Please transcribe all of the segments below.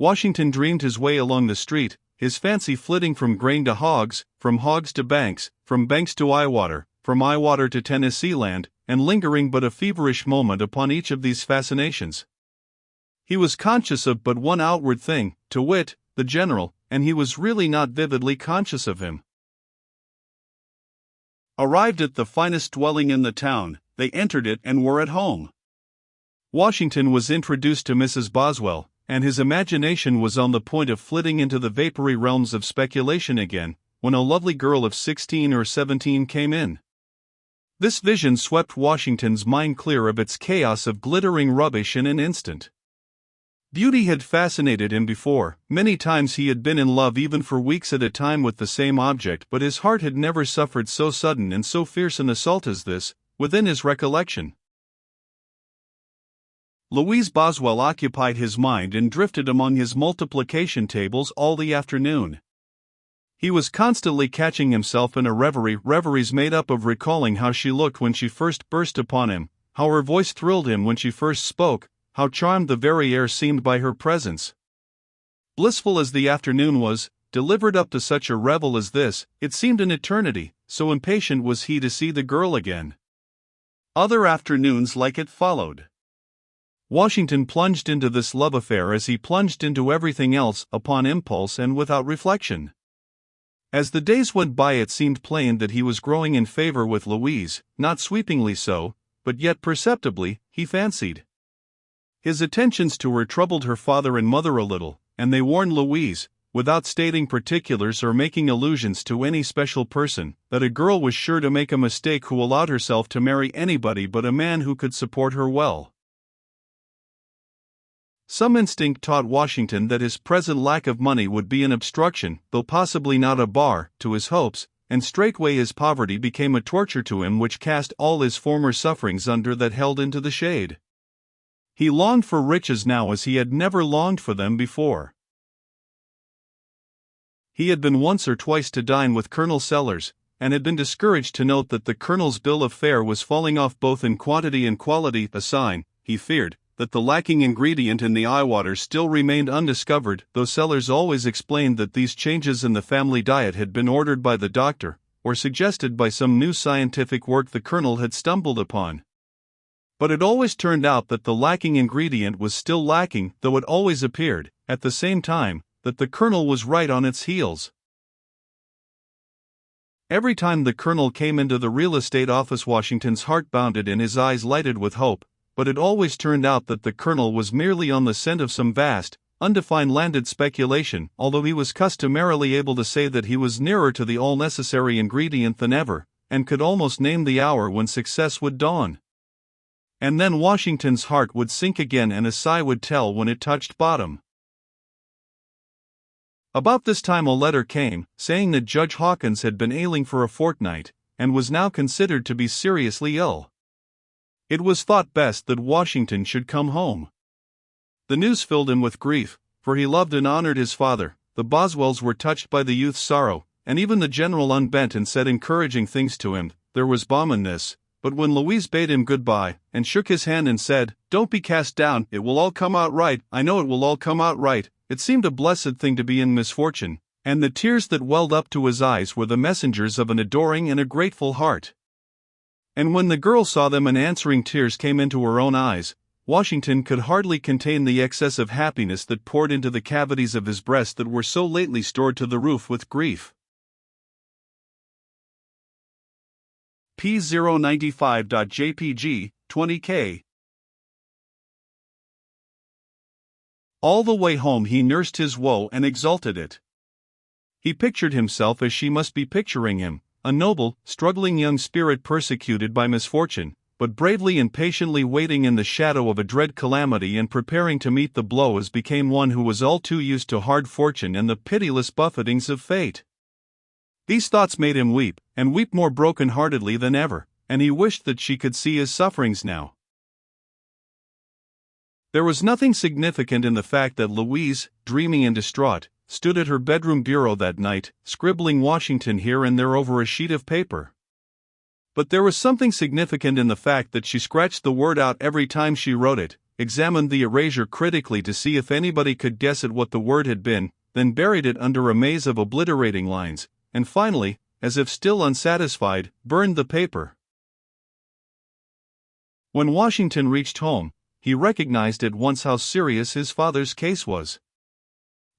Washington dreamed his way along the street, his fancy flitting from grain to hogs, from hogs to banks, from banks to Iwater, from Iwater to Tennessee land, and lingering but a feverish moment upon each of these fascinations. He was conscious of but one outward thing, to wit, the general, and he was really not vividly conscious of him. Arrived at the finest dwelling in the town, they entered it and were at home. Washington was introduced to Mrs. Boswell, and his imagination was on the point of flitting into the vapory realms of speculation again, when a lovely girl of 16 or 17 came in. This vision swept Washington's mind clear of its chaos of glittering rubbish in an instant. Beauty had fascinated him before, many times he had been in love even for weeks at a time with the same object, but his heart had never suffered so sudden and so fierce an assault as this, within his recollection. Louise Boswell occupied his mind and drifted among his multiplication tables all the afternoon. He was constantly catching himself in a reveries made up of recalling how she looked when she first burst upon him, how her voice thrilled him when she first spoke, how charmed the very air seemed by her presence. Blissful as the afternoon was, delivered up to such a revel as this, it seemed an eternity, so impatient was he to see the girl again. Other afternoons like it followed. Washington plunged into this love affair as he plunged into everything else, upon impulse and without reflection. As the days went by, it seemed plain that he was growing in favor with Louise, not sweepingly so, but yet perceptibly, he fancied. His attentions to her troubled her father and mother a little, and they warned Louise, without stating particulars or making allusions to any special person, that a girl was sure to make a mistake who allowed herself to marry anybody but a man who could support her well. Some instinct taught Washington that his present lack of money would be an obstruction, though possibly not a bar, to his hopes, and straightway his poverty became a torture to him which cast all his former sufferings under that held into the shade. He longed for riches now as he had never longed for them before. He had been once or twice to dine with Colonel Sellers, and had been discouraged to note that the Colonel's bill of fare was falling off both in quantity and quality, a sign, he feared, that the lacking ingredient in the Iwater still remained undiscovered, though Sellers always explained that these changes in the family diet had been ordered by the doctor, or suggested by some new scientific work the Colonel had stumbled upon. But it always turned out that the lacking ingredient was still lacking, though it always appeared, at the same time, that the Colonel was right on its heels. Every time the Colonel came into the real estate office, Washington's heart bounded and his eyes lighted with hope, but it always turned out that the Colonel was merely on the scent of some vast, undefined landed speculation, although he was customarily able to say that he was nearer to the all-necessary ingredient than ever, and could almost name the hour when success would dawn. And then Washington's heart would sink again and a sigh would tell when it touched bottom. About this time a letter came, saying that Judge Hawkins had been ailing for a fortnight, and was now considered to be seriously ill. It was thought best that Washington should come home. The news filled him with grief, for he loved and honored his father. The Boswells were touched by the youth's sorrow, and even the general unbent and said encouraging things to him. There was balm in this, but when Louise bade him goodbye, and shook his hand and said, "Don't be cast down, it will all come out right, I know it will all come out right," it seemed a blessed thing to be in misfortune, and the tears that welled up to his eyes were the messengers of an adoring and a grateful heart. And when the girl saw them and answering tears came into her own eyes, Washington could hardly contain the excess of happiness that poured into the cavities of his breast that were so lately stored to the roof with grief. P095.jpg, 20K. All the way home he nursed his woe and exulted it. He pictured himself as she must be picturing him, a noble, struggling young spirit persecuted by misfortune, but bravely and patiently waiting in the shadow of a dread calamity and preparing to meet the blow as became one who was all too used to hard fortune and the pitiless buffetings of fate. These thoughts made him weep, and weep more broken-heartedly than ever, and he wished that she could see his sufferings now. There was nothing significant in the fact that Louise, dreaming and distraught, stood at her bedroom bureau that night, scribbling Washington here and there over a sheet of paper. But there was something significant in the fact that she scratched the word out every time she wrote it. examined the erasure critically to see if anybody could guess at what the word had been, then buried it under a maze of obliterating lines, and finally, as if still unsatisfied, burned the paper. When Washington reached home, he recognized at once how serious his father's case was.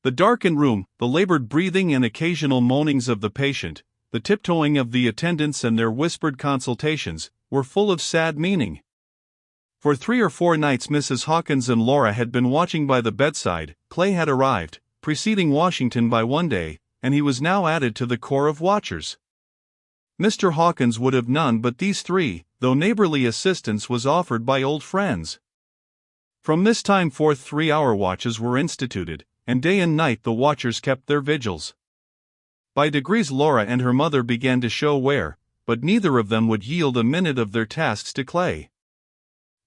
The darkened room, the labored breathing and occasional moanings of the patient, the tiptoeing of the attendants and their whispered consultations, were full of sad meaning. For 3 or 4 nights Mrs. Hawkins and Laura had been watching by the bedside. Clay had arrived, preceding Washington by 1 day, and he was now added to the corps of watchers. Mr. Hawkins would have none but these 3, though neighborly assistance was offered by old friends. From this time forth 3-hour watches were instituted, and day and night the watchers kept their vigils. By degrees Laura and her mother began to show wear, but neither of them would yield a minute of their tasks to Clay.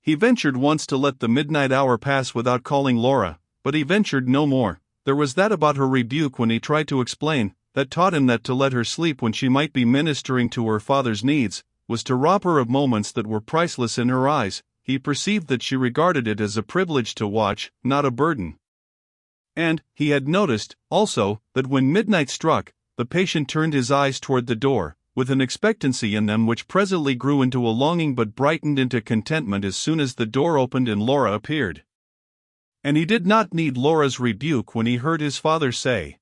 He ventured once to let the midnight hour pass without calling Laura, but he ventured no more. There was that about her rebuke when he tried to explain, that taught him that to let her sleep when she might be ministering to her father's needs, was to rob her of moments that were priceless in her eyes. He perceived that she regarded it as a privilege to watch, not a burden. And, he had noticed, also, that when midnight struck, the patient turned his eyes toward the door, with an expectancy in them which presently grew into a longing but brightened into contentment as soon as the door opened and Laura appeared. And he did not need Laura's rebuke when he heard his father say,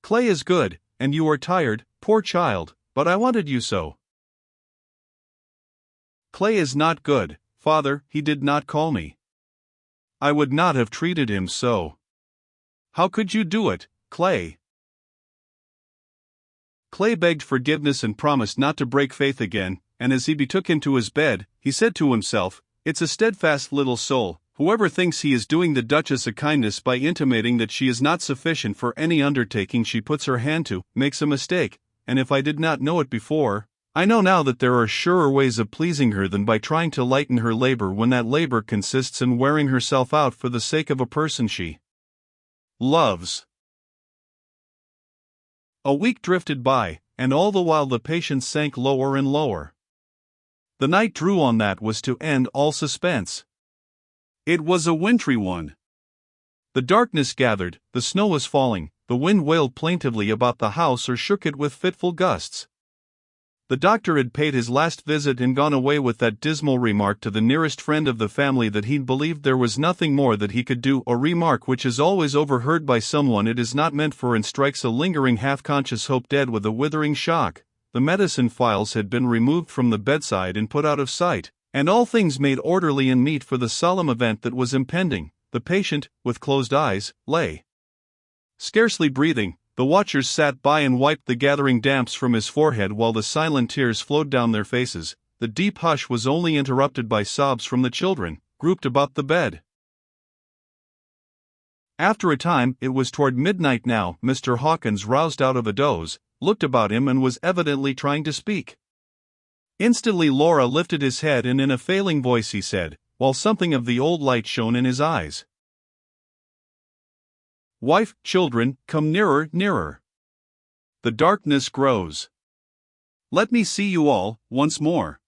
"Clay is good, and you are tired, poor child, but I wanted you so." "Clay is not good, father, he did not call me. I would not have treated him so." "How could you do it, Clay?" Clay begged forgiveness and promised not to break faith again, and as he betook him to his bed, he said to himself, "It's a steadfast little soul. Whoever thinks he is doing the Duchess a kindness by intimating that she is not sufficient for any undertaking she puts her hand to, makes a mistake, and if I did not know it before, I know now that there are surer ways of pleasing her than by trying to lighten her labor when that labor consists in wearing herself out for the sake of a person she loves." A week drifted by, and all the while the patient sank lower and lower. The night drew on that was to end all suspense. It was a wintry one. The darkness gathered, the snow was falling, the wind wailed plaintively about the house or shook it with fitful gusts. The doctor had paid his last visit and gone away with that dismal remark to the nearest friend of the family that he believed there was nothing more that he could do, a remark which is always overheard by someone it is not meant for and strikes a lingering half-conscious hope dead with a withering shock. The medicine phials had been removed from the bedside and put out of sight, and all things made orderly and neat for the solemn event that was impending. The patient, with closed eyes, lay scarcely breathing. The watchers sat by and wiped the gathering damps from his forehead while the silent tears flowed down their faces. The deep hush was only interrupted by sobs from the children, grouped about the bed. After a time, it was toward midnight now, Mr. Hawkins roused out of a doze, looked about him and was evidently trying to speak. Instantly Laura lifted his head and in a failing voice he said, while something of the old light shone in his eyes, "Wife, children, come nearer, nearer. The darkness grows. Let me see you all, once more."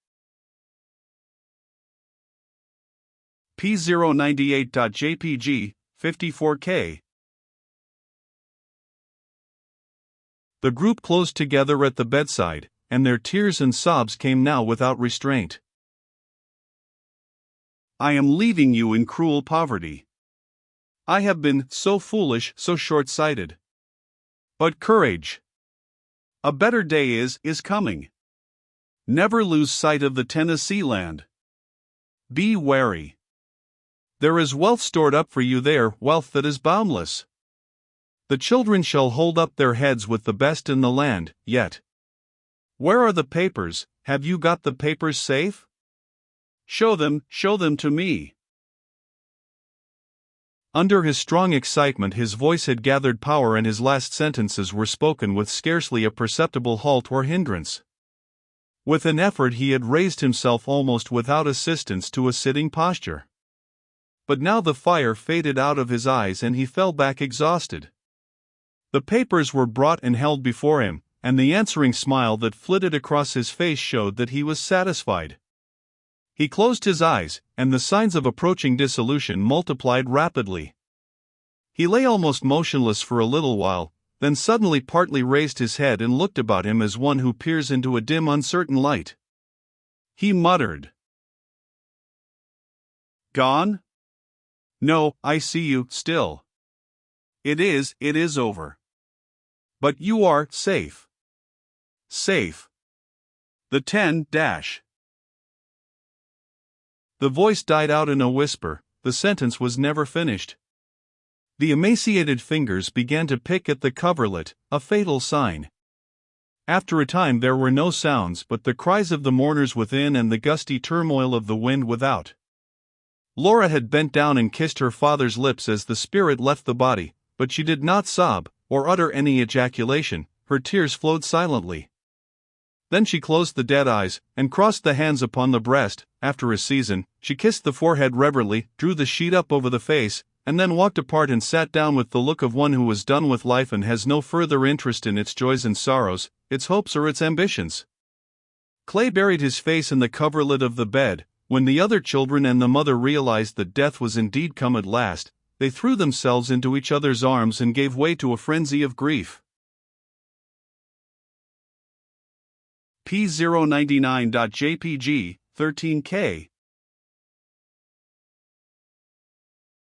P098.jpg, 54K. The group closed together at the bedside, and their tears and sobs came now without restraint. "I am leaving you in cruel poverty. I have been so foolish, so short-sighted. But courage! A better day is coming. Never lose sight of the Tennessee land. Be wary. There is wealth stored up for you there, wealth that is boundless. The children shall hold up their heads with the best in the land, yet. Where are the papers? Have you got the papers safe? Show them to me." Under his strong excitement his voice had gathered power and his last sentences were spoken with scarcely a perceptible halt or hindrance. With an effort he had raised himself almost without assistance to a sitting posture. But now the fire faded out of his eyes and he fell back exhausted. The papers were brought and held before him, and the answering smile that flitted across his face showed that he was satisfied. He closed his eyes, and the signs of approaching dissolution multiplied rapidly. He lay almost motionless for a little while, then suddenly partly raised his head and looked about him as one who peers into a dim, uncertain light. He muttered, "Gone? No, I see you, still. It is over. But you are safe. Safe. The 10 dash." The voice died out in a whisper, the sentence was never finished. The emaciated fingers began to pick at the coverlet, a fatal sign. After a time there were no sounds but the cries of the mourners within and the gusty turmoil of the wind without. Laura had bent down and kissed her father's lips as the spirit left the body, but she did not sob, or utter any ejaculation, her tears flowed silently. Then she closed the dead eyes, and crossed the hands upon the breast. After a season, she kissed the forehead reverently, drew the sheet up over the face, and then walked apart and sat down with the look of one who has done with life and has no further interest in its joys and sorrows, its hopes or its ambitions. Clay buried his face in the coverlet of the bed. When the other children and the mother realized that death was indeed come at last, they threw themselves into each other's arms and gave way to a frenzy of grief. P099.jpg, 13K